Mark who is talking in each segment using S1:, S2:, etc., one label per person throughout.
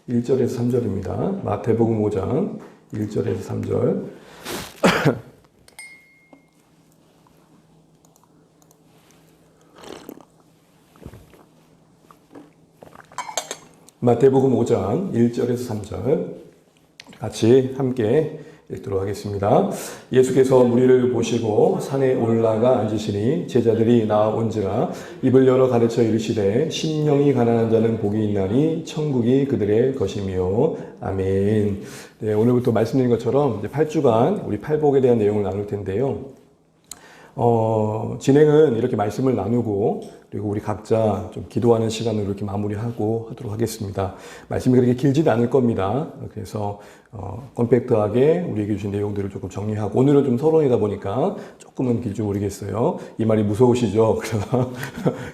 S1: 1절에서 3절입니다. 마태복음 5장 1절에서 3절. 마태복음 5장 1절에서 3절 같이 함께 읽도록 하겠습니다. 예수께서 무리를 보시고 산에 올라가 앉으시니 제자들이 나온지라 입을 열어 가르쳐 이르시되 심령이 가난한 자는 복이 있나니 천국이 그들의 것이며. 아멘. 네, 오늘부터 말씀드린 것처럼 이제 8주간 우리 팔복에 대한 내용을 나눌 텐데요. 진행은 이렇게 말씀을 나누고 그리고 우리 각자 좀 기도하는 시간으로 이렇게 마무리하고 하도록 하겠습니다. 말씀이 그렇게 길지는 않을 겁니다. 그래서 컴팩트하게 우리에게 주신 내용들을 조금 정리하고, 오늘은 좀 서론이다 보니까 조금은 길지 모르겠어요. 이 말이 무서우시죠? 그래서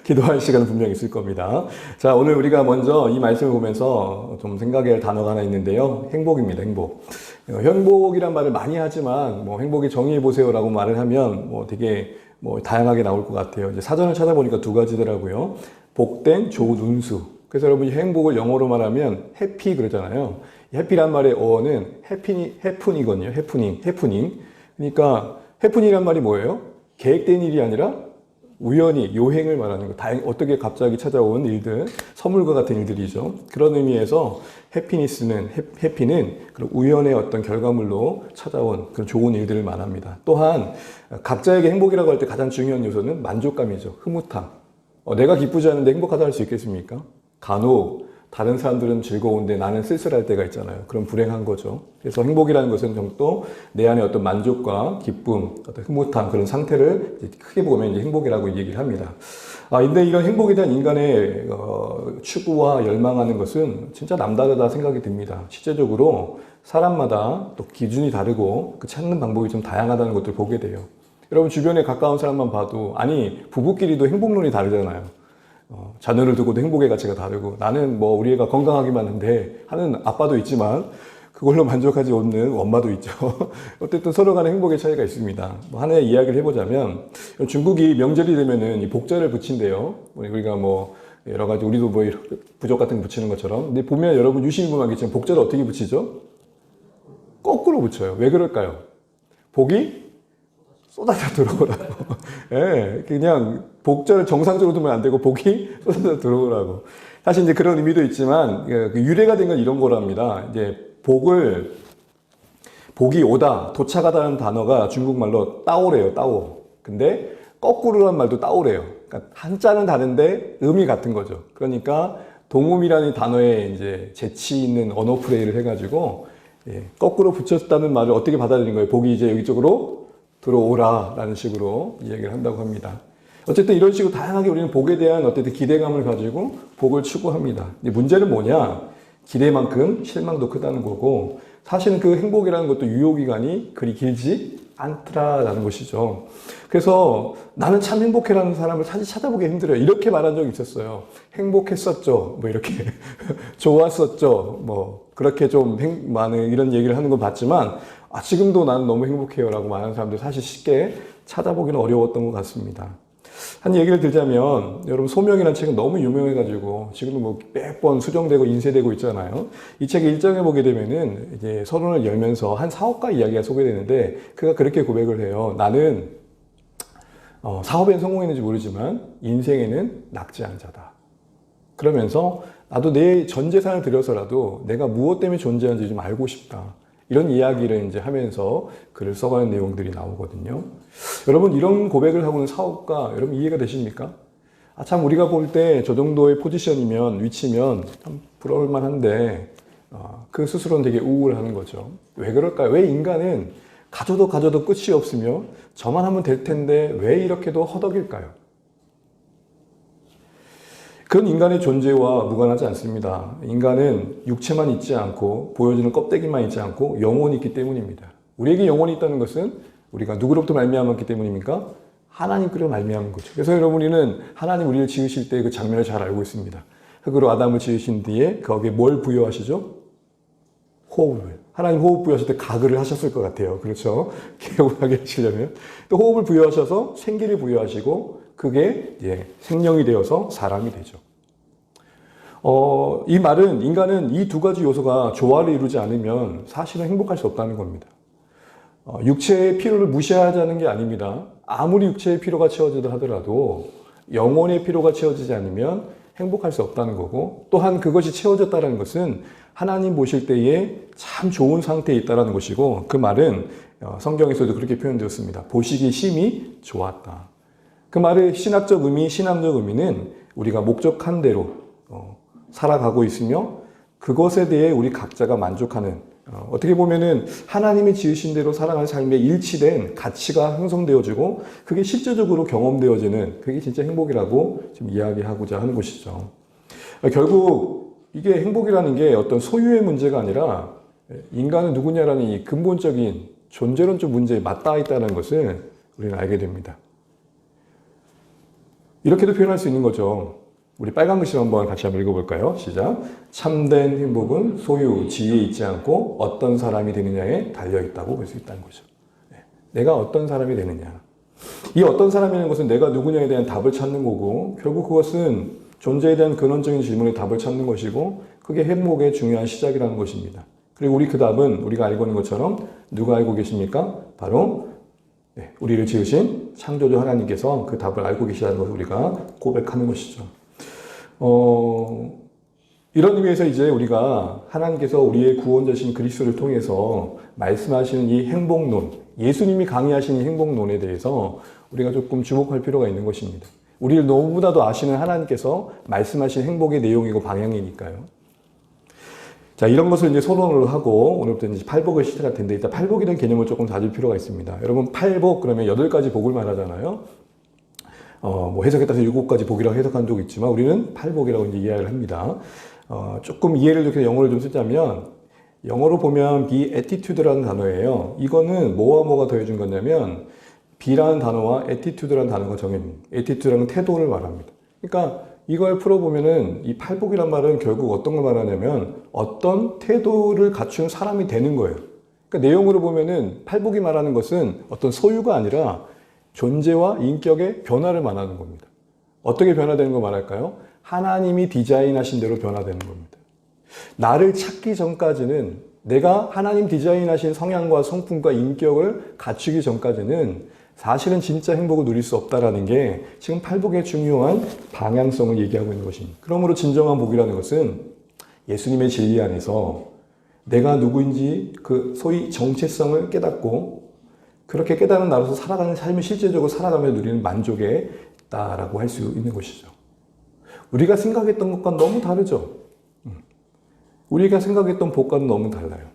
S1: 기도할 시간은 분명히 있을 겁니다. 자, 오늘 우리가 먼저 이 말씀을 보면서 좀 생각해야 할 단어가 하나 있는데요. 행복입니다. 행복. 행복이란 말을 많이 하지만 행복의 정의해 보세요라고 말을 하면 되게 다양하게 나올 것 같아요. 이제 사전을 찾아보니까 두 가지더라고요. 복된 좋은 운수. 그래서 여러분이 행복을 영어로 말하면 해피 그러잖아요. 해피란 말의 어는 해프닝이거든요. 해프닝. 그러니까 해프닝이란 말이 뭐예요? 계획된 일이 아니라 우연히 요행을 말하는 거. 어떻게 갑자기 찾아온 일들, 선물과 같은 일들이죠. 그런 의미에서 해피는 그런 우연의 어떤 결과물로 찾아온 그런 좋은 일들을 말합니다. 또한 각자에게 행복이라고 할 때 가장 중요한 요소는 만족감이죠. 흐뭇함. 내가 기쁘지 않은데 행복하다 할 수 있겠습니까? 간혹 다른 사람들은 즐거운데 나는 쓸쓸할 때가 있잖아요. 그럼 불행한 거죠. 그래서 행복이라는 것은 또 내 안에 어떤 만족과 기쁨, 어떤 흐뭇함, 그런 상태를 이제 크게 보면 이제 행복이라고 얘기를 합니다. 근데 이런 행복에 대한 인간의 추구와 열망하는 것은 진짜 남다르다 생각이 듭니다. 실제적으로 사람마다 또 기준이 다르고 그 찾는 방법이 좀 다양하다는 것들을 보게 돼요. 여러분 주변에 가까운 사람만 봐도, 아니 부부끼리도 행복론이 다르잖아요. 자녀를 두고도 행복의 가치가 다르고, 나는 우리 애가 건강하기만 한데 하는 아빠도 있지만 그걸로 만족하지 않는 엄마도 있죠. 어쨌든 서로 간에 행복의 차이가 있습니다. 하나의 이야기를 해보자면, 중국이 명절이 되면은 이 복자를 붙인대요. 우리가 여러 가지 우리도 부적 같은 거 붙이는 것처럼. 근데 보면 여러분 유심히 보면 알겠지만 복자를 어떻게 붙이죠? 거꾸로 붙여요. 왜 그럴까요? 복이 쏟아져 들어오라고. 예, 그냥 복자를 정상적으로 두면 안 되고 복이 쏟아져 들어오라고. 사실 이제 그런 의미도 있지만 그 유래가 된 건 이런 거랍니다. 이제 복이 오다, 도착하다는 단어가 중국말로 따오래요, 따오. 근데 거꾸로란 말도 따오래요. 그러니까 한자는 다른데 의미 같은 거죠. 그러니까 동음이라는 단어에 이제 재치 있는 언어 플레이를 해가지고 거꾸로 붙였다는 말을 어떻게 받아들인 거예요? 복이 이제 여기쪽으로 들어오라 라는 식으로 이야기를 한다고 합니다. 어쨌든 이런 식으로 다양하게 우리는 복에 대한 어쨌든 기대감을 가지고 복을 추구합니다. 문제는 뭐냐? 기대만큼 실망도 크다는 거고, 사실은 그 행복이라는 것도 유효기간이 그리 길지 않더라라는 것이죠. 그래서 나는 참 행복해라는 사람을 사실 찾아보기 힘들어요. 이렇게 말한 적이 있었어요. 행복했었죠. 이렇게 좋았었죠. 그렇게 좀 많은 이런 얘기를 하는 걸 봤지만, 지금도 나는 너무 행복해요 라고 말하는 사람들 사실 쉽게 찾아보기는 어려웠던 것 같습니다. 한 얘기를 들자면, 여러분 소명이라는 책은 너무 유명해가지고 지금도 몇 번 수정되고 인쇄되고 있잖아요. 이 책의 1장에 보게 되면은 이제 서론을 열면서 한 사업가 이야기가 소개되는데, 그가 그렇게 고백을 해요. 나는 사업에는 성공했는지 모르지만 인생에는 낙제한 자다. 그러면서 나도 내 전 재산을 들여서라도 내가 무엇 때문에 존재하는지 좀 알고 싶다. 이런 이야기를 이제 하면서 글을 써가는 내용들이 나오거든요. 여러분 이런 고백을 하고 있는 사업가, 여러분 이해가 되십니까? 참 우리가 볼 때 저 정도의 포지션이면, 위치면 참 부러울 만한데 그 스스로는 되게 우울하는 거죠. 왜 그럴까요? 왜 인간은 가져도 끝이 없으며 저만 하면 될 텐데 왜 이렇게도 허덕일까요? 그건 인간의 존재와 무관하지 않습니다. 인간은 육체만 있지 않고 보여주는 껍데기만 있지 않고 영혼이 있기 때문입니다. 우리에게 영혼이 있다는 것은 우리가 누구로부터 말미암았기 때문입니까? 하나님께로 말미암은 거죠. 그래서 여러분 우리는 하나님 우리를 지으실 때 그 장면을 잘 알고 있습니다. 흙으로 아담을 지으신 뒤에 거기에 뭘 부여하시죠? 호흡을. 하나님 호흡 부여하실 때 가글을 하셨을 것 같아요. 그렇죠? 개운하게 하시려면. 또 호흡을 부여하셔서 생기를 부여하시고 그게 생명이 되어서 사람이 되죠. 이 말은 인간은 이 두 가지 요소가 조화를 이루지 않으면 사실은 행복할 수 없다는 겁니다. 육체의 필요를 무시하자는 게 아닙니다. 아무리 육체의 필요가 채워지다 하더라도 영혼의 필요가 채워지지 않으면 행복할 수 없다는 거고, 또한 그것이 채워졌다는 것은 하나님 보실 때에 참 좋은 상태에 있다는 것이고, 그 말은 성경에서도 그렇게 표현되었습니다. 보시기 심히 좋았다. 그 말의 신학적 의미는 우리가 목적한 대로 살아가고 있으며 그것에 대해 우리 각자가 만족하는, 어떻게 보면은 하나님이 지으신 대로 살아가는 삶에 일치된 가치가 형성되어지고 그게 실제적으로 경험되어지는, 그게 진짜 행복이라고 지금 이야기하고자 하는 것이죠. 결국 이게 행복이라는 게 어떤 소유의 문제가 아니라 인간은 누구냐라는 이 근본적인 존재론적 문제에 맞닿아 있다는 것을 우리는 알게 됩니다. 이렇게도 표현할 수 있는 거죠. 우리 빨간 글씨 한번 같이 한번 읽어볼까요? 시작. 참된 행복은 소유, 지위에 있지 않고 어떤 사람이 되느냐에 달려있다고 볼 수 있다는 거죠. 내가 어떤 사람이 되느냐. 이 어떤 사람이라는 것은 내가 누구냐에 대한 답을 찾는 거고, 결국 그것은 존재에 대한 근원적인 질문에 답을 찾는 것이고, 그게 행복의 중요한 시작이라는 것입니다. 그리고 우리 그 답은 우리가 알고 있는 것처럼 누가 알고 계십니까? 바로 우리를 지으신 창조주 하나님께서 그 답을 알고 계시다는 것을 우리가 고백하는 것이죠. 이런 의미에서 이제 우리가 하나님께서 우리의 구원자신 그리스도를 통해서 말씀하시는 이 행복론, 예수님이 강의하시는 이 행복론에 대해서 우리가 조금 주목할 필요가 있는 것입니다. 우리를 너무나도 아시는 하나님께서 말씀하신 행복의 내용이고 방향이니까요. 자, 이런 것을 이제 소론을 하고 오늘부터 이제 팔복을 시작할 텐데, 일단 팔복이라는 개념을 조금 다질 필요가 있습니다. 여러분, 팔복 그러면 8가지 복을 말하잖아요. 뭐 해석에 따라서 7가지 복이라고 해석한 적이 있지만 우리는 팔복이라고 이제 이해를 합니다. 조금 이해를 이렇게 영어를 좀 쓰자면, 영어로 보면 be attitude라는 단어예요. 이거는 뭐와 뭐가 더해준 거냐면 be라는 단어와 attitude라는 단어가 정해집니다. attitude라는 태도를 말합니다. 그러니까 이걸 풀어보면은 이 팔복이란 말은 결국 어떤 걸 말하냐면 어떤 태도를 갖춘 사람이 되는 거예요. 그러니까 내용으로 보면은 팔복이 말하는 것은 어떤 소유가 아니라 존재와 인격의 변화를 말하는 겁니다. 어떻게 변화되는 거 말할까요? 하나님이 디자인하신 대로 변화되는 겁니다. 나를 찾기 전까지는, 내가 하나님 디자인하신 성향과 성품과 인격을 갖추기 전까지는 사실은 진짜 행복을 누릴 수 없다라는 게 지금 팔복의 중요한 방향성을 얘기하고 있는 것입니다. 그러므로 진정한 복이라는 것은 예수님의 진리 안에서 내가 누구인지 그 소위 정체성을 깨닫고 그렇게 깨달은 나로서 살아가는 삶을 실제적으로 살아가며 누리는 만족에 있다라고 할 수 있는 것이죠. 우리가 생각했던 것과 너무 다르죠. 우리가 생각했던 복과는 너무 달라요.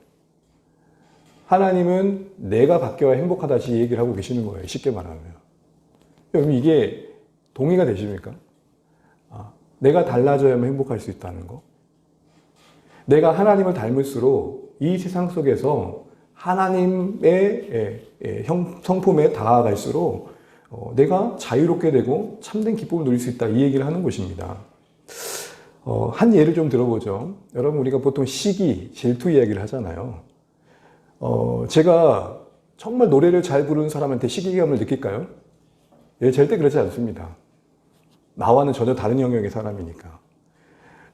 S1: 하나님은 내가 바뀌어야 행복하다시 얘기를 하고 계시는 거예요. 쉽게 말하면. 여러분, 이게 동의가 되십니까? 내가 달라져야만 행복할 수 있다는 거. 내가 하나님을 닮을수록 이 세상 속에서 하나님의 성품에 다가갈수록 내가 자유롭게 되고 참된 기쁨을 누릴 수 있다, 이 얘기를 하는 것입니다. 한 예를 좀 들어보죠. 여러분, 우리가 보통 시기, 질투 이야기를 하잖아요. 제가 정말 노래를 잘 부르는 사람한테 시기감을 느낄까요? 예, 절대 그렇지 않습니다. 나와는 전혀 다른 영역의 사람이니까.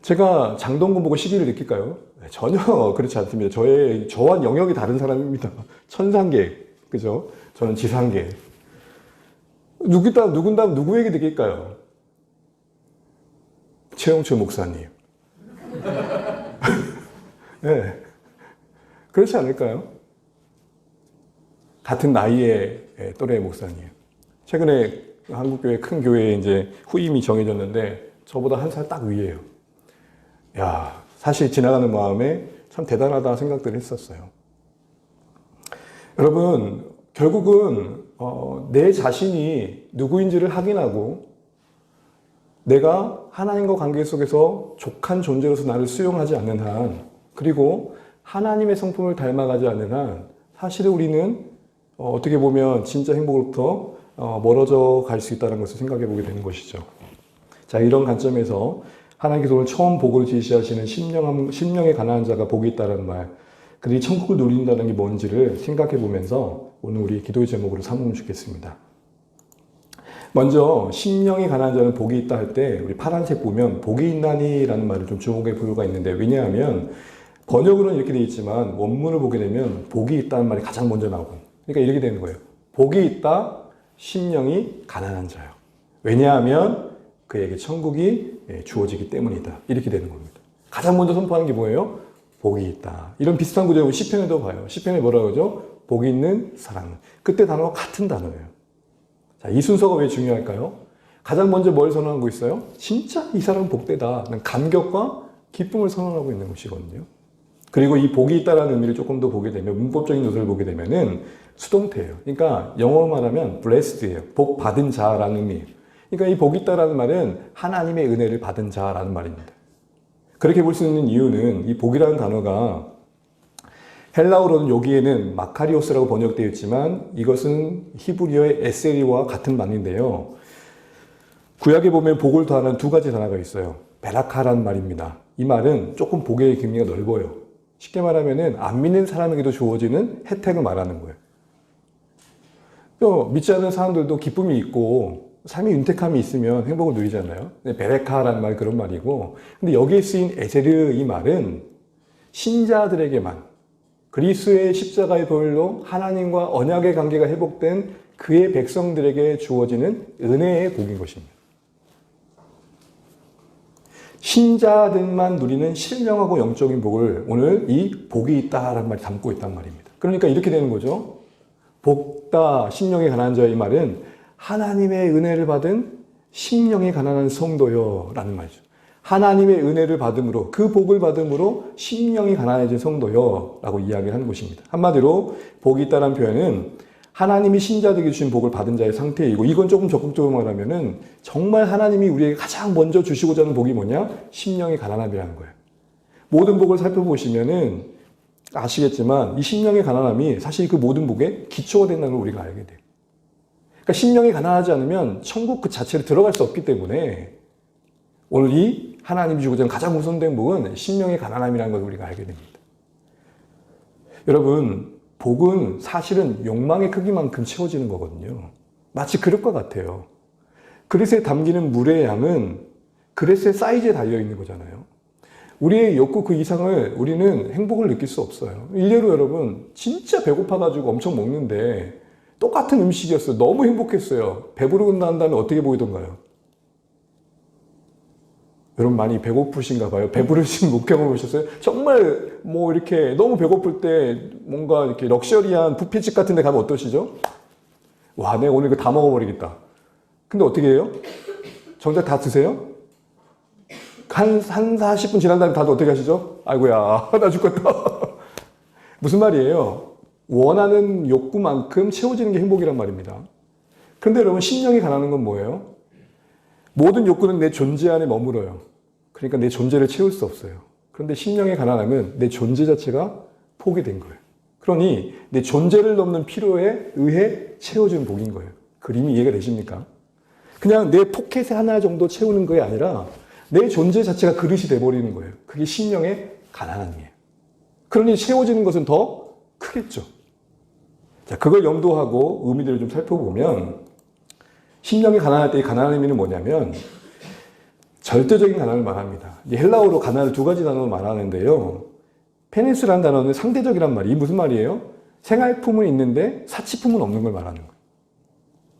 S1: 제가 장동건 보고 시기를 느낄까요? 전혀 그렇지 않습니다. 저와 영역이 다른 사람입니다. 천상계, 그죠? 저는 지상계. 누구에게 느낄까요? 최영철 목사님. 네. 그렇지 않을까요? 같은 나이의 또래 목사님. 최근에 한국교회 큰 교회에 이제 후임이 정해졌는데 저보다 한 살 딱 위에요. 야, 사실 지나가는 마음에 참 대단하다 생각들을 했었어요. 여러분, 결국은 내 자신이 누구인지를 확인하고 내가 하나님과 관계 속에서 족한 존재로서 나를 수용하지 않는 한, 그리고 하나님의 성품을 닮아가지 않는 한, 사실은 우리는 어떻게 보면 진짜 행복으로부터 멀어져 갈 수 있다는 것을 생각해 보게 되는 것이죠. 자, 이런 관점에서 하나님께서 오늘 처음 복을 제시하시는 심령에 가난한 자가 복이 있다는 말, 그들이 천국을 누린다는 게 뭔지를 생각해 보면서 오늘 우리 기도의 제목으로 삼으면 좋겠습니다. 먼저 심령이 가난한 자는 복이 있다 할 때 우리 파란색 보면 복이 있나니라는 말을 좀 주목해 볼 필요가 있는데, 왜냐하면 번역으로는 이렇게 되어 있지만 원문을 보게 되면 복이 있다는 말이 가장 먼저 나오고, 그러니까 이렇게 되는 거예요. 복이 있다 심령이 가난한 자요. 왜냐하면 그에게 천국이 주어지기 때문이다. 이렇게 되는 겁니다. 가장 먼저 선포하는 게 뭐예요? 복이 있다. 이런 비슷한 구절을 시편에도 봐요. 시편에 뭐라고 하죠? 복이 있는 사람. 그때 단어가 같은 단어예요. 자, 이 순서가 왜 중요할까요? 가장 먼저 뭘 선언하고 있어요? 진짜 이 사람은 복되다. 감격과 기쁨을 선언하고 있는 것이거든요. 그리고 이 복이 있다라는 의미를 조금 더 보게 되면, 문법적인 요소를 보게 되면은 수동태예요. 그러니까 영어로 말하면 blessed예요. 복 받은 자라는 의미예요. 그러니까 이 복이 있다라는 말은 하나님의 은혜를 받은 자라는 말입니다. 그렇게 볼 수 있는 이유는 이 복이라는 단어가 헬라어로는 여기에는 마카리오스라고 번역되어 있지만 이것은 히브리어의 에세리와 같은 말인데요. 구약에 보면 복을 더하는 두 가지 단어가 있어요. 베라카라는 말입니다. 이 말은 조금 복의 의미가 넓어요. 쉽게 말하면 안 믿는 사람에게도 주어지는 혜택을 말하는 거예요. 또 믿지 않는 사람들도 기쁨이 있고 삶의 윤택함이 있으면 행복을 누리잖아요. 베레카라는 말 그런 말이고, 근데 여기에 쓰인 에세르 이 말은 신자들에게만, 그리스도의 십자가의 보혈로 하나님과 언약의 관계가 회복된 그의 백성들에게 주어지는 은혜의 복인 것입니다. 신자들만 누리는 신령하고 영적인 복을 오늘 이 복이 있다라는 말이 담고 있단 말입니다. 그러니까 이렇게 되는 거죠. 복다 심령이 가난한 자의 말은 하나님의 은혜를 받은 심령이 가난한 성도요 라는 말이죠. 하나님의 은혜를 받음으로, 그 복을 받음으로 심령이 가난해진 성도요 라고 이야기를 하는 것입니다. 한마디로 복이 있다는 표현은 하나님이 신자들에게 주신 복을 받은 자의 상태이고, 이건 조금 적극적으로 말하면은 정말 하나님이 우리에게 가장 먼저 주시고자 하는 복이 뭐냐? 심령이 가난함이라는 거예요. 모든 복을 살펴보시면은 아시겠지만 이 심령의 가난함이 사실 그 모든 복의 기초가 된다는 걸 우리가 알게 돼요. 그러니까 심령이 가난하지 않으면 천국 그 자체를 들어갈 수 없기 때문에 오늘 이 하나님이 주고자 하는 가장 우선된 복은 심령의 가난함이라는 걸 우리가 알게 됩니다. 여러분, 복은 사실은 욕망의 크기만큼 채워지는 거거든요. 마치 그릇과 같아요. 그릇에 담기는 물의 양은 그릇의 사이즈에 달려있는 거잖아요. 우리의 욕구 그 이상을 우리는 행복을 느낄 수 없어요. 일례로 여러분, 진짜 배고파가지고 엄청 먹는데 똑같은 음식이었어요. 너무 행복했어요. 배부르고 난 다음에 어떻게 보이던가요? 여러분 많이 배고프신가 봐요. 배부르신 목경을 보셨어요? 정말 뭐 이렇게 너무 배고플 때 뭔가 이렇게 럭셔리한 뷔페집 같은 데 가면 어떠시죠? 와, 내가 오늘 이거 다 먹어버리겠다. 근데 어떻게 해요? 정작 다 드세요? 한 40분 지난 다음에 다들 어떻게 하시죠? 아이고야, 나 죽겠다. 무슨 말이에요? 원하는 욕구만큼 채워지는 게 행복이란 말입니다. 그런데 여러분, 심령이 가난한 건 뭐예요? 모든 욕구는 내 존재 안에 머물어요. 그러니까 내 존재를 채울 수 없어요. 그런데 심령이 가난하면 내 존재 자체가 포기된 거예요. 그러니 내 존재를 넘는 필요에 의해 채워주는 복인 거예요. 그림이 이해가 되십니까? 그냥 내 포켓에 하나 정도 채우는 게 아니라 내 존재 자체가 그릇이 돼버리는 거예요. 그게 심령의 가난함이에요. 그러니 채워지는 것은 더 크겠죠. 자, 그걸 염두하고 의미들을 좀 살펴보면, 심령이 가난할 때 이 가난한 의미는 뭐냐면 절대적인 가난을 말합니다. 헬라어로 가난을 두 가지 단어로 말하는데요. 페니스라는 단어는 상대적이란 말이 무슨 말이에요? 생활품은 있는데 사치품은 없는 걸 말하는 거예요.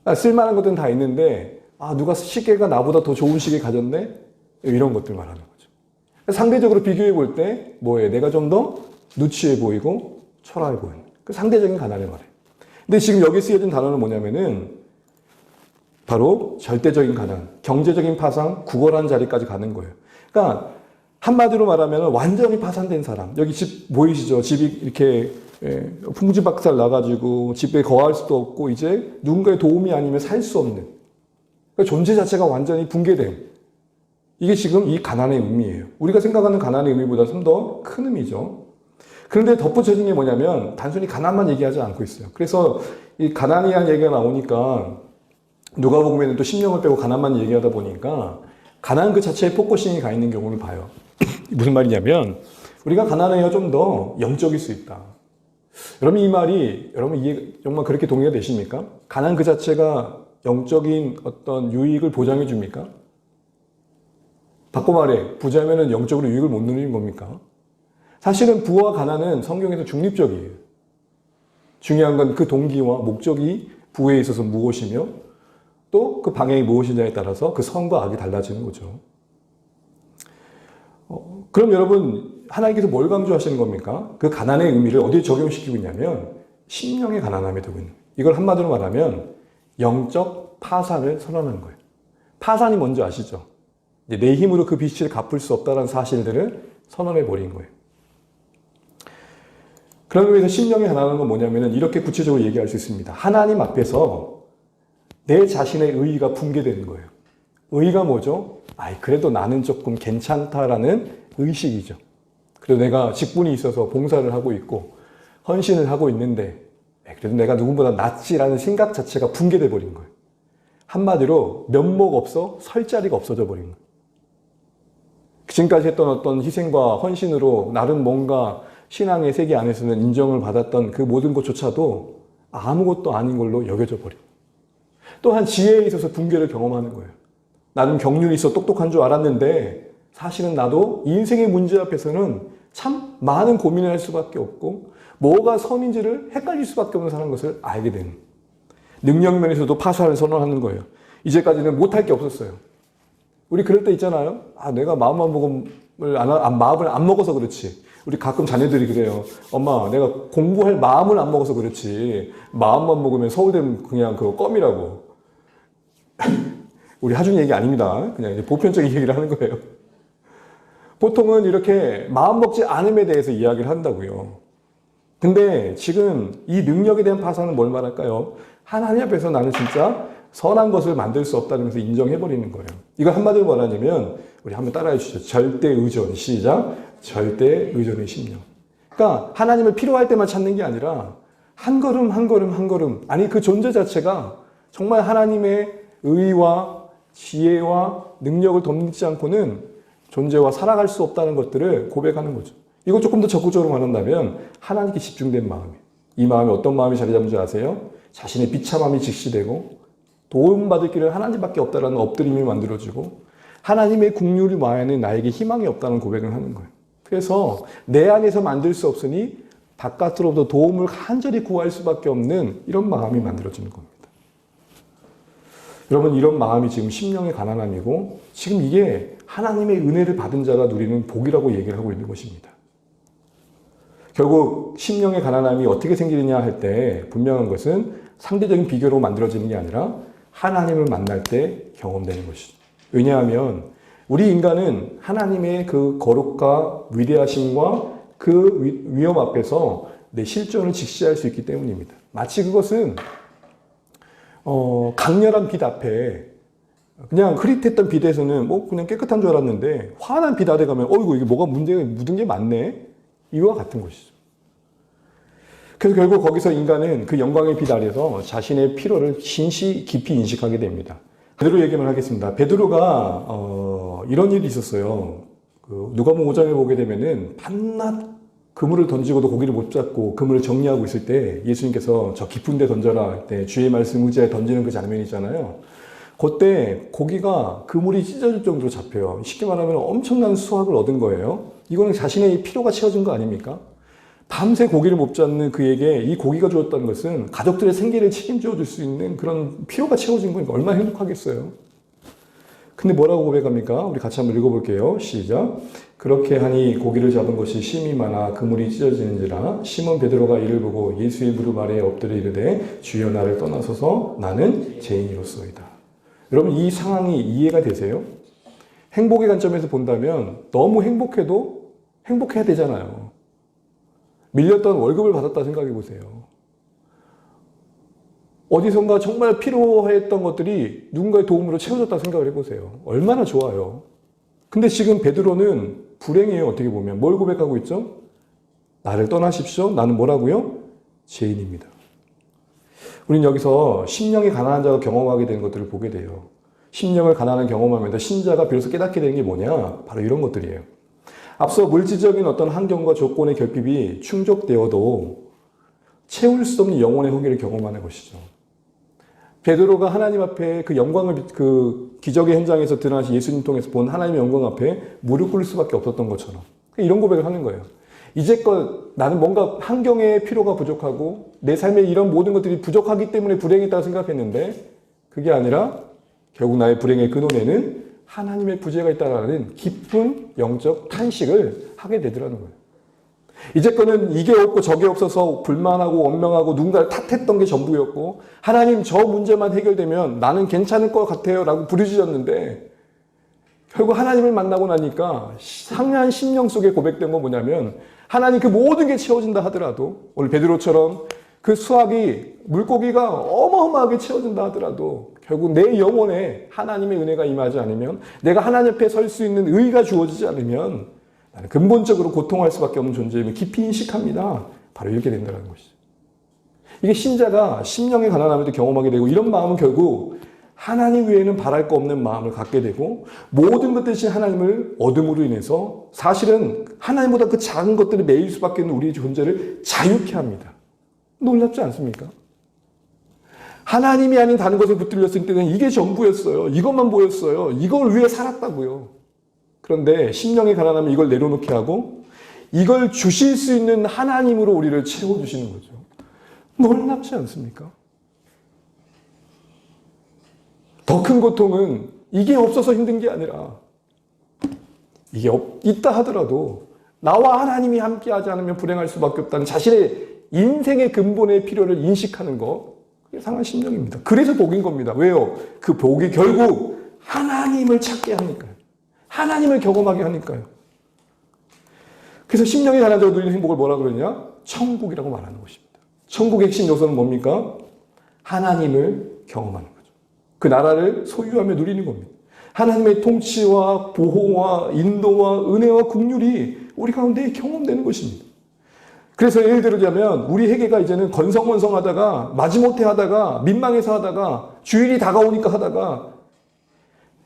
S1: 그러니까 쓸만한 것들은 다 있는데 누가 시계가 나보다 더 좋은 시계 가졌네? 이런 것들 말하는 거죠. 상대적으로 비교해 볼 때 뭐예요? 내가 좀 더 누추해 보이고 초라해 보이는 그 상대적인 가난을 말해요. 근데 지금 여기 쓰여진 단어는 뭐냐면은 바로 절대적인 가난, 경제적인 파산, 구걸한 자리까지 가는 거예요. 그러니까 한마디로 말하면 완전히 파산된 사람. 여기 집 보이시죠? 집이 이렇게 풍지박살 나가지고 집에 거할 수도 없고 이제 누군가의 도움이 아니면 살 수 없는, 그러니까 존재 자체가 완전히 붕괴됨. 이게 지금 이 가난의 의미예요. 우리가 생각하는 가난의 의미보다 좀 더 큰 의미죠. 그런데 덧붙여진 게 뭐냐면 단순히 가난만 얘기하지 않고 있어요. 그래서 이 가난에 대한 얘기가 나오니까 누가복음에는 또 심령을 빼고 가난만 얘기하다 보니까 가난 그 자체에 포커싱이 가 있는 경우를 봐요. 무슨 말이냐면 우리가 가난해야 좀 더 영적일 수 있다. 여러분 이 말이 여러분 이해 정말 그렇게 동의가 되십니까? 가난 그 자체가 영적인 어떤 유익을 보장해 줍니까? 바꿔 말해, 부자면은 영적으로 유익을 못 누리는 겁니까? 사실은 부와 가난은 성경에서 중립적이에요. 중요한 건 그 동기와 목적이 부에 있어서 무엇이며 또 그 방향이 무엇이냐에 따라서 그 선과 악이 달라지는 거죠. 그럼 여러분, 하나님께서 뭘 강조하시는 겁니까? 그 가난의 의미를 어디에 적용시키고 있냐면 심령의 가난함에 두고 있는 거예요. 이걸 한마디로 말하면 영적 파산을 선언하는 거예요. 파산이 뭔지 아시죠? 내 힘으로 그 빚을 갚을 수 없다는 사실들을 선언해 버린 거예요. 그런 의미에서 심령이 가난한 건 뭐냐면 이렇게 구체적으로 얘기할 수 있습니다. 하나님 앞에서 내 자신의 의의가 붕괴되는 거예요. 의의가 뭐죠? 그래도 나는 조금 괜찮다라는 의식이죠. 그래도 내가 직분이 있어서 봉사를 하고 있고 헌신을 하고 있는데 그래도 내가 누군보다 낫지라는 생각 자체가 붕괴돼 버린 거예요. 한마디로 면목 없어 설 자리가 없어져 버린 거예요. 지금까지 했던 어떤 희생과 헌신으로 나름 뭔가 신앙의 세계 안에서는 인정을 받았던 그 모든 것조차도 아무것도 아닌 걸로 여겨져 버리고 또한 지혜에 있어서 붕괴를 경험하는 거예요. 나름 경륜이 있어 똑똑한 줄 알았는데 사실은 나도 인생의 문제 앞에서는 참 많은 고민을 할 수밖에 없고 뭐가 선인지를 헷갈릴 수밖에 없는 사람인 것을 알게 되는 능력면에서도 파산을 선언하는 거예요. 이제까지는 못할 게 없었어요. 우리 그럴 때 있잖아요. 내가 마음을 안 먹어서 그렇지. 우리 가끔 자녀들이 그래요. 엄마, 내가 공부할 마음을 안 먹어서 그렇지. 마음만 먹으면 서울대는 그냥 그거 껌이라고. 우리 하준 얘기 아닙니다. 그냥 이제 보편적인 얘기를 하는 거예요. 보통은 이렇게 마음 먹지 않음에 대해서 이야기를 한다고요. 근데 지금 이 능력에 대한 파산은 뭘 말할까요? 하나님 앞에서 나는 진짜 선한 것을 만들 수 없다는 것을 인정해버리는 거예요. 이걸 한마디로 말하자면 우리 한번 따라해 주시죠. 절대 의존. 시작. 절대 의존의 심령. 그러니까 하나님을 필요할 때만 찾는 게 아니라 한 걸음 한 걸음 한 걸음 아니 그 존재 자체가 정말 하나님의 의와 지혜와 능력을 덧묻지 않고는 존재와 살아갈 수 없다는 것들을 고백하는 거죠. 이거 조금 더 적극적으로 말한다면 하나님께 집중된 마음이에요. 이 마음이 어떤 마음이 자리 잡는 줄 아세요? 자신의 비참함이 직시되고 도움받을 길은 하나님밖에 없다라는 엎드림이 만들어지고 하나님의 국률이 와야는 나에게 희망이 없다는 고백을 하는 거예요. 그래서 내 안에서 만들 수 없으니 바깥으로부터 도움을 간절히 구할 수밖에 없는 이런 마음이 만들어지는 겁니다. 여러분 이런 마음이 지금 심령의 가난함이고 지금 이게 하나님의 은혜를 받은 자가 누리는 복이라고 얘기를 하고 있는 것입니다. 결국 심령의 가난함이 어떻게 생기느냐 할 때 분명한 것은 상대적인 비교로 만들어지는 게 아니라 하나님을 만날 때 경험되는 것이죠. 왜냐하면 우리 인간은 하나님의 그 거룩과 위대하심과 그 위험 앞에서 내 실존을 직시할 수 있기 때문입니다. 마치 그것은 강렬한 빛 앞에 그냥 흐릿했던 빛에서는 그냥 깨끗한 줄 알았는데 환한 빛 아래 가면 어이구 이게 뭐가 문제가 묻은 게 많네 이와 같은 것이죠. 그래서 결국 거기서 인간은 그 영광의 빛 아래서 자신의 필요를 깊이 인식하게 됩니다. 베드로 얘기만 하겠습니다. 베드로가 이런 일이 있었어요. 누가복음 5장에 보게 되면은 밤낮 그물을 던지고도 고기를 못 잡고 그물을 정리하고 있을 때 예수님께서 저 깊은 데 던져라 할 때 주의 말씀 의지하에 던지는 그 장면이 있잖아요. 그때 고기가 그물이 찢어질 정도로 잡혀요. 쉽게 말하면 엄청난 수확을 얻은 거예요. 이거는 자신의 필요가 채워진 거 아닙니까? 밤새 고기를 못 잡는 그에게 이 고기가 주었다는 것은 가족들의 생계를 책임져 줄 수 있는 그런 필요가 채워진 거니까 얼마나 행복하겠어요. 근데 뭐라고 고백합니까? 우리 같이 한번 읽어볼게요. 시작. 그렇게 하니 고기를 잡은 것이 심이 많아 그물이 찢어지는지라 시몬 베드로가 이를 보고 예수의 무릎 아래에 엎드려 이르되 주여 나를 떠나소서 나는 죄인이로소이다. 여러분 이 상황이 이해가 되세요? 행복의 관점에서 본다면 너무 행복해도 행복해야 되잖아요. 밀렸던 월급을 받았다 생각해 보세요. 어디선가 정말 필요했던 것들이 누군가의 도움으로 채워졌다 생각을 해보세요. 얼마나 좋아요. 근데 지금 베드로는 불행해요. 어떻게 보면. 뭘 고백하고 있죠? 나를 떠나십시오. 나는 뭐라고요? 죄인입니다. 우리는 여기서 심령이 가난한 자가 경험하게 되는 것들을 보게 돼요. 심령을 가난한 경험하면서 신자가 비로소 깨닫게 되는 게 뭐냐? 바로 이런 것들이에요. 앞서 물질적인 어떤 환경과 조건의 결핍이 충족되어도 채울 수 없는 영혼의 허기를 경험하는 것이죠. 베드로가 하나님 앞에 그 영광을 그 기적의 현장에서 드러나신 예수님 통해서 본 하나님의 영광 앞에 무릎 꿇을 수밖에 없었던 것처럼 이런 고백을 하는 거예요. 이제껏 나는 뭔가 환경의 필요가 부족하고 내 삶에 이런 모든 것들이 부족하기 때문에 불행했다고 생각했는데 그게 아니라 결국 나의 불행의 근원에는 하나님의 부재가 있다라는 깊은 영적 탄식을 하게 되더라는 거예요. 이제껏은 이게 없고 저게 없어서 불만하고 원망하고 누군가를 탓했던 게 전부였고 하나님 저 문제만 해결되면 나는 괜찮을 것 같아요 라고 부르짖었는데 결국 하나님을 만나고 나니까 상한 심령 속에 고백된 건 뭐냐면 하나님 그 모든 게 채워진다 하더라도 오늘 베드로처럼 그 수확이 물고기가 어마어마하게 채워진다 하더라도 결국 내 영혼에 하나님의 은혜가 임하지 않으면 내가 하나님 앞에 설 수 있는 의의가 주어지지 않으면 나는 근본적으로 고통할 수밖에 없는 존재임을 깊이 인식합니다. 바로 이렇게 된다는 것이죠. 이게 신자가 심령의 가난함을 경험하게 되고 이런 마음은 결국 하나님 외에는 바랄 거 없는 마음을 갖게 되고 모든 것 대신 하나님을 얻음으로 인해서 사실은 하나님보다 그 작은 것들을 매일 수밖에 없는 우리의 존재를 자유케 합니다. 놀랍지 않습니까? 하나님이 아닌 다른 것에 붙들렸을 때는 이게 전부였어요. 이것만 보였어요. 이걸 위해 살았다고요. 그런데 심령의 가난함은 이걸 내려놓게 하고 이걸 주실 수 있는 하나님으로 우리를 채워주시는 거죠. 놀랍지 않습니까? 더 큰 고통은 이게 없어서 힘든 게 아니라 이게 있다 하더라도 나와 하나님이 함께하지 않으면 불행할 수밖에 없다는 자신의 인생의 근본의 필요를 인식하는 것, 그게 상한 심령입니다. 그래서 복인 겁니다. 왜요? 그 복이 결국 하나님을 찾게 하니까요. 하나님을 경험하게 하니까요. 그래서 심령이 가난자로 누리는 행복을 뭐라 그러냐? 천국이라고 말하는 것입니다. 천국의 핵심 요소는 뭡니까? 하나님을 경험하는 거죠. 그 나라를 소유하며 누리는 겁니다. 하나님의 통치와 보호와 인도와 은혜와 긍휼이 우리 가운데 경험되는 것입니다. 그래서 예를 들자면 우리 회개가 이제는 건성건성하다가 마지못해 하다가 민망해서 하다가 주일이 다가오니까 하다가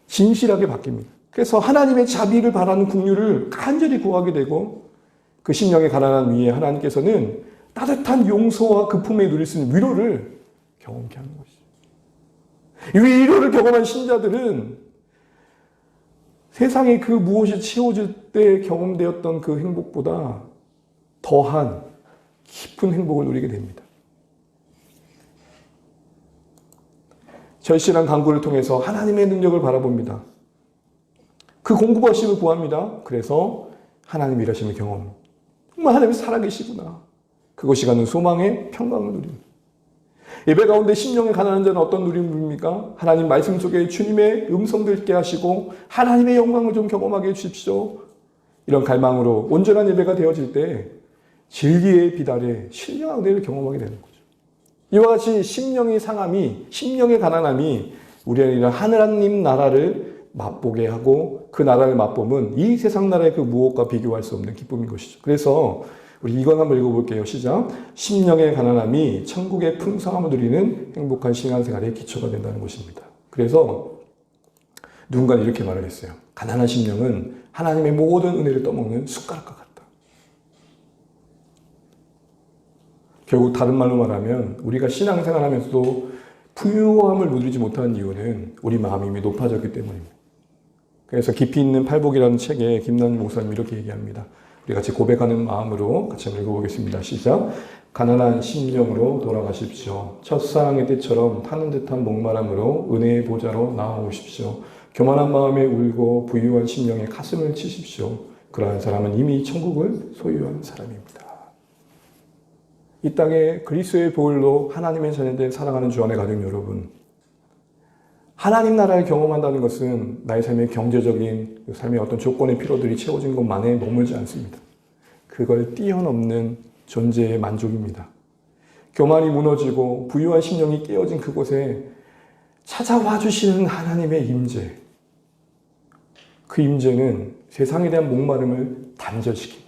S1: 진실하게 바뀝니다. 그래서 하나님의 자비를 바라는 긍휼을 간절히 구하게 되고 그 심령의 가난한 위에 하나님께서는 따뜻한 용서와 그 품에 누릴 수 있는 위로를 경험케 하는 것이죠. 이 위로를 경험한 신자들은 세상의 그 무엇이 채워질 때 경험되었던 그 행복보다 더한 깊은 행복을 누리게 됩니다. 절실한 간구를 통해서 하나님의 능력을 바라봅니다. 그 공급하심을 구합니다. 그래서 하나님 일하심을 경험합니다. 정말 하나님이 살아계시구나. 그것이 갖는 소망의 평강을 누립니다. 예배 가운데 심령의 가난한 자는 어떤 누림입니까? 하나님 말씀 속에 주님의 음성 듣게 하시고 하나님의 영광을 좀 경험하게 해주십시오. 이런 갈망으로 온전한 예배가 되어질 때 진리의 비달에 신령한 은혜를 경험하게 되는 거죠. 이와 같이 심령의 상함이, 심령의 가난함이 우리 하나님 나라를 맛보게 하고 그 나라를 맛보면 이 세상 나라의 그 무엇과 비교할 수 없는 기쁨인 것이죠. 그래서 우리 이건 한번 읽어볼게요. 시작. 심령의 가난함이 천국의 풍성함을 누리는 행복한 신앙생활의 기초가 된다는 것입니다. 그래서 누군가는 이렇게 말을 했어요. 가난한 심령은 하나님의 모든 은혜를 떠먹는 숟가락과 같다. 결국 다른 말로 말하면 우리가 신앙생활하면서도 부유함을 누리지 못하는 이유는 우리 마음이 이미 높아졌기 때문입니다. 그래서 깊이 있는 팔복이라는 책에 김남일 목사님이 이렇게 얘기합니다. 우리 같이 고백하는 마음으로 같이 한번 읽어보겠습니다. 시작. 가난한 심령으로 돌아가십시오. 첫사랑의 때처럼 타는 듯한 목마름으로 은혜의 보좌로 나아오십시오. 교만한 마음에 울고 부유한 심령에 가슴을 치십시오. 그러한 사람은 이미 천국을 소유한 사람입니다. 이 땅에 그리스도의 보혈로 하나님의 자녀된 사랑하는 주 안에 가족 여러분, 하나님 나라를 경험한다는 것은 나의 삶의 경제적인 삶의 어떤 조건의 필요들이 채워진 것만에 머물지 않습니다. 그걸 뛰어넘는 존재의 만족입니다. 교만이 무너지고 부유한 심령이 깨어진 그곳에 찾아와 주시는 하나님의 임재. 그 임재는 세상에 대한 목마름을 단절시킵니다.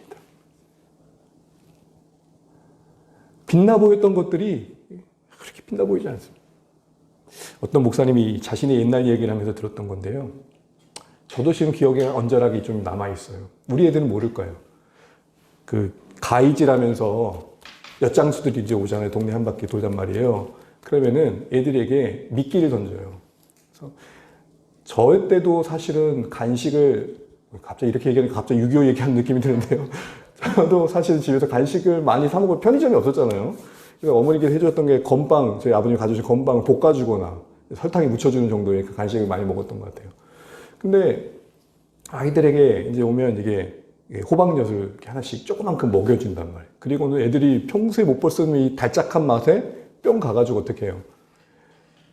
S1: 빛나 보였던 것들이 그렇게 빛나 보이지 않습니다. 어떤 목사님이 자신의 옛날 얘기를 하면서 들었던 건데요. 저도 지금 기억에 언저락이 좀 남아있어요. 우리 애들은 모를 거예요. 그 가이질하면서 엿장수들이 이제 오잖아요. 동네 한 바퀴 돌단 말이에요. 그러면은 애들에게 미끼를 던져요. 그래서 저 때도 사실은 간식을, 갑자기 이렇게 얘기하니까 갑자기 6.25 얘기하는 느낌이 드는데요. 저도 사실 집에서 간식을 많이 사 먹을 편의점이 없었잖아요. 그래서 어머니께서 해주셨던 게 건빵, 저희 아버님이 가져오신 건빵을 볶아주거나 설탕에 묻혀주는 정도의 그 간식을 많이 먹었던 것 같아요. 근데 아이들에게 이제 오면 이게 호박엿을 이렇게 하나씩 조그만큼 먹여준단 말이에요. 그리고는 애들이 평소에 못 볼 수 있는 이 달짝한 맛에 뿅 가가지고 어떻게 해요?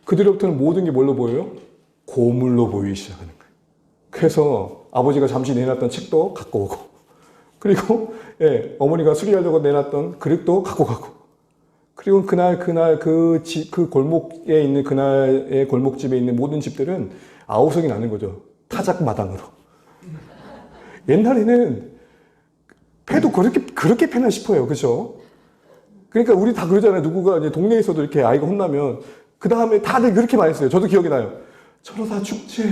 S1: 그들로부터는 모든 게 뭘로 보여요? 고물로 보이기 시작하는 거예요. 그래서 아버지가 잠시 내놨던 책도 갖고 오고, 그리고 어머니가 수리하려고 내놨던 그릇도 갖고 가고, 그리고 그날 그 골목에 있는 그날의 골목집에 있는 모든 집들은 아우성이 나는 거죠. 타작 마당으로. 옛날에는 패도 그렇게 패나 싶어요. 그죠? 그러니까 우리 다 그러잖아요. 누구가 이제 동네에서도 이렇게 아이가 혼나면 그 다음에 다들 그렇게 많이 했어요. 저도 기억이 나요. 저러다 죽지.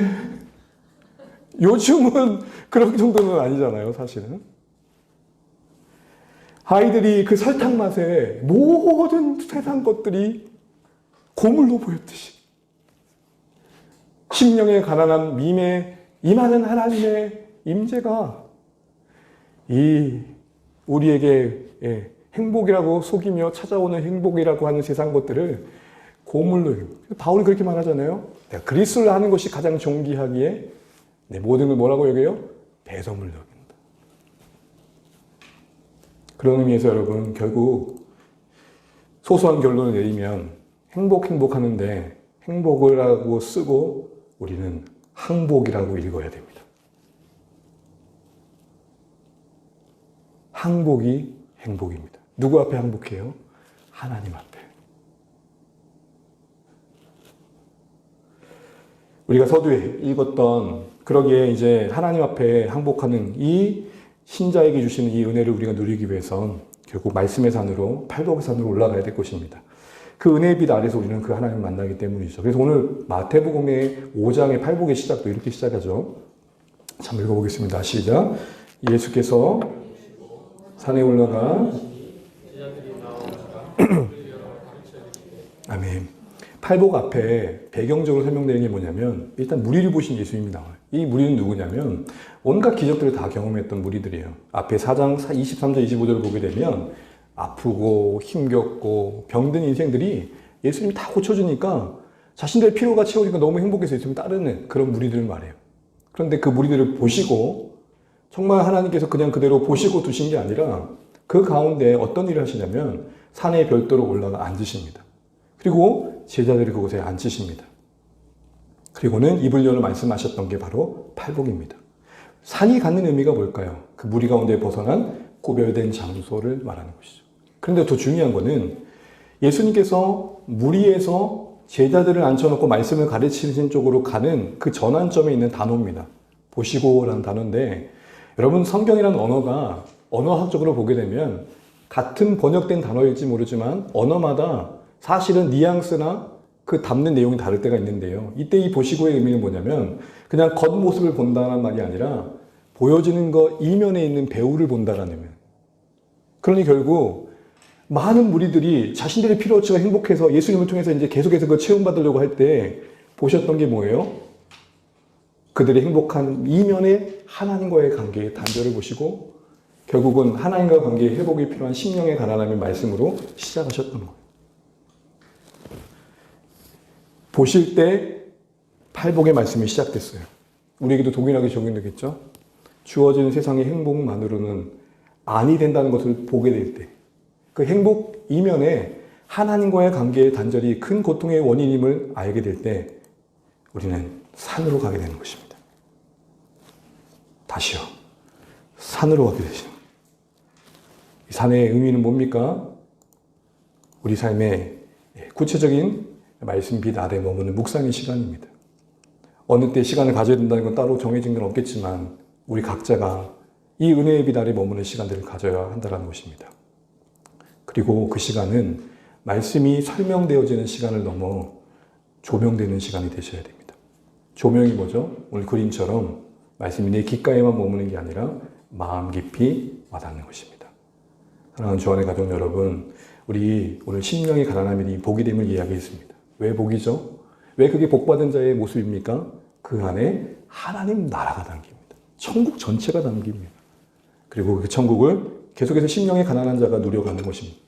S1: 요즘은 그런 정도는 아니잖아요, 사실은. 아이들이 그 설탕 맛에 모든 세상 것들이 고물로 보였듯이 심령의 가난한 밈에 임하는 하나님의 임재가 우리에게 행복이라고 속이며 찾아오는 행복이라고 하는 세상 것들을 고물로, 바울이 그렇게 말하잖아요. 내가 그리스도를 하는 것이 가장 존귀하기에 내 모든 걸 뭐라고 여겨요? 배설물로 여긴다. 그런 의미에서 여러분, 결국 소소한 결론을 내리면 행복하는데 행복이라고 쓰고 우리는 항복이라고 읽어야 됩니다. 항복이 행복입니다. 누구 앞에 항복해요? 하나님 앞에. 우리가 서두에 읽었던, 그러기에 이제 하나님 앞에 항복하는 이 신자에게 주시는 이 은혜를 우리가 누리기 위해선 결국 말씀의 산으로, 팔복의 산으로 올라가야 될 것입니다. 그 은혜의 빛 아래서 우리는 그 하나님을 만나기 때문이죠. 그래서 오늘 마태복음의 5장의 팔복의 시작도 이렇게 시작하죠. 참 읽어보겠습니다. 시작. 예수께서 산에 올라가 아멘. 팔복 앞에 배경적으로 설명되는 게 뭐냐면, 일단 무리를 보신 예수님이 나와요. 이 무리는 누구냐면 온갖 기적들을 다 경험했던 무리들이에요. 앞에 4장 23절 25절을 보게 되면 아프고 힘겹고 병든 인생들이 예수님이 다 고쳐주니까 자신들의 피로가 채워지니까 너무 행복해서 예수님을 따르는 그런 무리들을 말해요. 그런데 그 무리들을 보시고, 정말 하나님께서 그냥 그대로 보시고 두신 게 아니라 그 가운데 어떤 일을 하시냐면 산에 별도로 올라가 앉으십니다. 그리고 제자들이 그곳에 앉으십니다. 그리고는 입을 열어 말씀하셨던 게 바로 팔복입니다. 산이 갖는 의미가 뭘까요? 그 무리 가운데 벗어난 구별된 장소를 말하는 것이죠. 그런데 더 중요한 거는 예수님께서 무리에서 제자들을 앉혀놓고 말씀을 가르치신 쪽으로 가는 그 전환점에 있는 단어입니다. 보시고라는 단어인데, 여러분 성경이라는 언어가 언어학적으로 보게 되면 같은 번역된 단어일지 모르지만 언어마다 사실은 뉘앙스나 그 담는 내용이 다를 때가 있는데요. 이때 이 보시고의 의미는 뭐냐면 그냥 겉모습을 본다는 말이 아니라 보여지는 것 이면에 있는 배우를 본다라는 의미예요. 그러니 결국 많은 무리들이 자신들의 필요치가 행복해서 예수님을 통해서 이제 계속해서 그 체험받으려고 할 때 보셨던 게 뭐예요? 그들의 행복한 이면에 하나님과의 관계의 단절을 보시고 결국은 하나님과 관계의 회복이 필요한 심령의 가난함의 말씀으로 시작하셨던 거예요. 보실 때 팔복의 말씀이 시작됐어요. 우리에게도 동일하게 적용되겠죠? 주어진 세상의 행복만으로는 아니 된다는 것을 보게 될 때, 그 행복 이면에 하나님과의 관계의 단절이 큰 고통의 원인임을 알게 될 때 우리는 산으로 가게 되는 것입니다. 다시요. 산으로 가게 되죠. 이 산의 의미는 뭡니까? 우리 삶의 구체적인 말씀 빛 아래 머무는 묵상의 시간입니다. 어느 때 시간을 가져야 된다는 건 따로 정해진 건 없겠지만 우리 각자가 이 은혜의 빛 아래 머무는 시간들을 가져야 한다는 것입니다. 그리고 그 시간은 말씀이 설명되어지는 시간을 넘어 조명되는 시간이 되셔야 됩니다. 조명이 뭐죠? 오늘 그림처럼 말씀이 내 귓가에만 머무는 게 아니라 마음 깊이 와닿는 것입니다. 사랑하는 주안의 가족 여러분, 우리 오늘 심령이 가난함이 복이 됨을 이야기했습니다. 왜 복이죠? 왜 그게 복받은 자의 모습입니까? 그 안에 하나님 나라가 담깁니다. 천국 전체가 담깁니다. 그리고 그 천국을 계속해서 심령이 가난한 자가 누려가는 것입니다.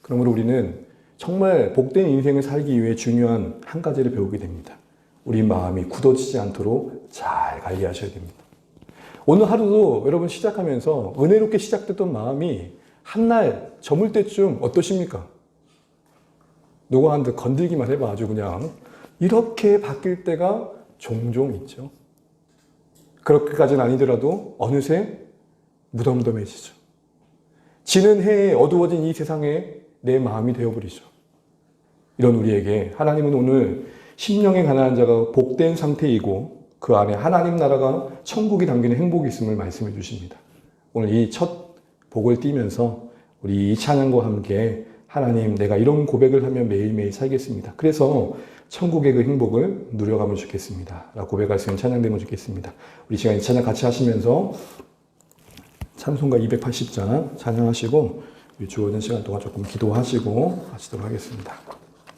S1: 그러므로 우리는 정말 복된 인생을 살기 위해 중요한 한 가지를 배우게 됩니다. 우리 마음이 굳어지지 않도록 잘 관리하셔야 됩니다. 오늘 하루도 여러분 시작하면서 은혜롭게 시작됐던 마음이 한날 저물 때쯤 어떠십니까? 누가 한테 건들기만 해봐 아주 그냥 이렇게 바뀔 때가 종종 있죠. 그렇게까지는 아니더라도 어느새 무덤덤해지죠. 지는 해에 어두워진 이 세상에 내 마음이 되어버리죠. 이런 우리에게 하나님은 오늘 심령에 가난한 자가 복된 상태이고 그 안에 하나님 나라가 천국이 담기는 행복이 있음을 말씀해 주십니다. 오늘 이 첫 복을 띠면서 우리 이 찬양과 함께 하나님 내가 이런 고백을 하며 매일매일 살겠습니다. 그래서 천국의 그 행복을 누려가면 좋겠습니다. 라고 고백할 수 있는 찬양되면 좋겠습니다. 우리 시간 찬양 같이 하시면서 찬송가 280장 찬양하시고 주어진 시간 동안 조금 기도하시고 하시도록 하겠습니다.